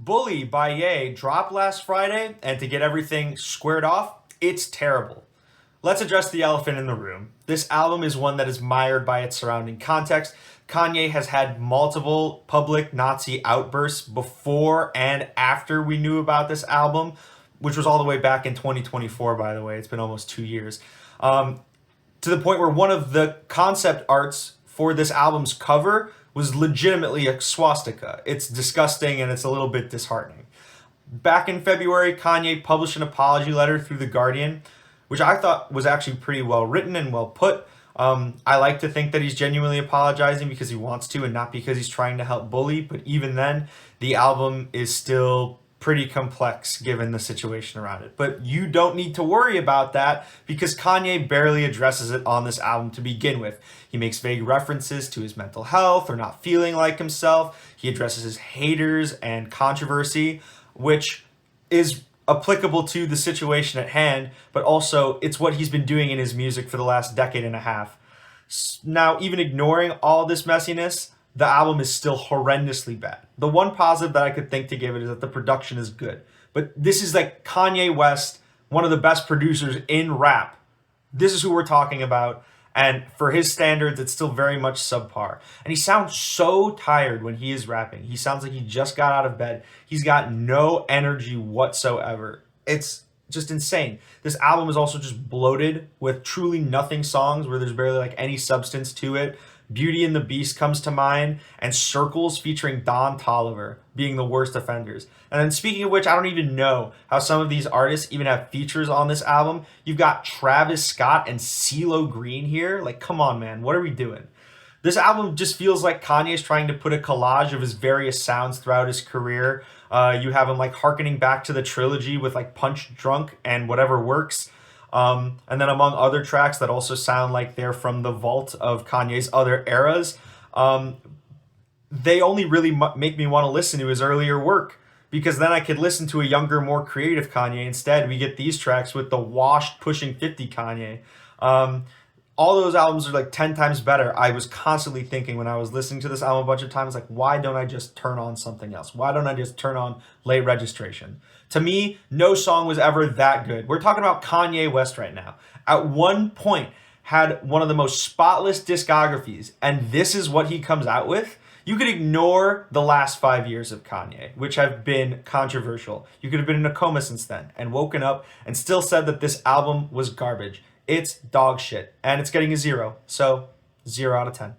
Bully by Ye dropped last Friday, and to get everything squared off, it's terrible. Let's address the elephant in the room. This album is one that is mired by its surrounding context. Kanye has had multiple public Nazi outbursts before and after we knew about this album, which was all the way back in 2024, by the way. It's been almost 2 years. To the point where one of the concept arts for this album's cover was legitimately a swastika. It's disgusting and it's a little bit disheartening. Back in February, Kanye published an apology letter through The Guardian, which I thought was actually pretty well written and well put. I like to think that he's genuinely apologizing because he wants to and not because he's trying to help Bully, but even then, the album is still pretty complex given the situation around it. But you don't need to worry about that because Kanye barely addresses it on this album to begin with. He makes vague references to his mental health or not feeling like himself. He addresses his haters and controversy, which is applicable to the situation at hand, but also it's what he's been doing in his music for the last decade and a half. Now, even ignoring all this messiness, the album is still horrendously bad. The one positive that I could think to give it is that the production is good. But this is like Kanye West, one of the best producers in rap. This is who we're talking about. And for his standards, it's still very much subpar. And he sounds so tired when he is rapping. He sounds like he just got out of bed. He's got no energy whatsoever. It's just insane. This album is also just bloated with truly nothing songs where there's barely like any substance to it. Beauty and the Beast comes to mind, and Circles featuring Don Toliver being the worst offenders. And then speaking of which, I don't even know how some of these artists even have features on this album. You've got Travis Scott and CeeLo Green here. Like, come on, man, what are we doing? This album just feels like Kanye's trying to put a collage of his various sounds throughout his career. You have him like hearkening back to the trilogy with like Punch Drunk and Whatever Works. And then among other tracks that also sound like they're from the vault of Kanye's other eras, they only really make me want to listen to his earlier work because then I could listen to a younger, more creative Kanye. Instead, we get these tracks with the washed, pushing 50 Kanye. All those albums are like 10 times better. I was constantly thinking when I was listening to this album a bunch of times, like, why don't I just turn on something else? Why don't I just turn on Late Registration? To me, no song was ever that good. We're talking about Kanye West right now. At one point, had one of the most spotless discographies, and this is what he comes out with. You could ignore the last 5 years of Kanye, which have been controversial. You could have been in a coma since then and woken up and still said that this album was garbage. It's dog shit, and it's getting a 0. So, 0 out of 10.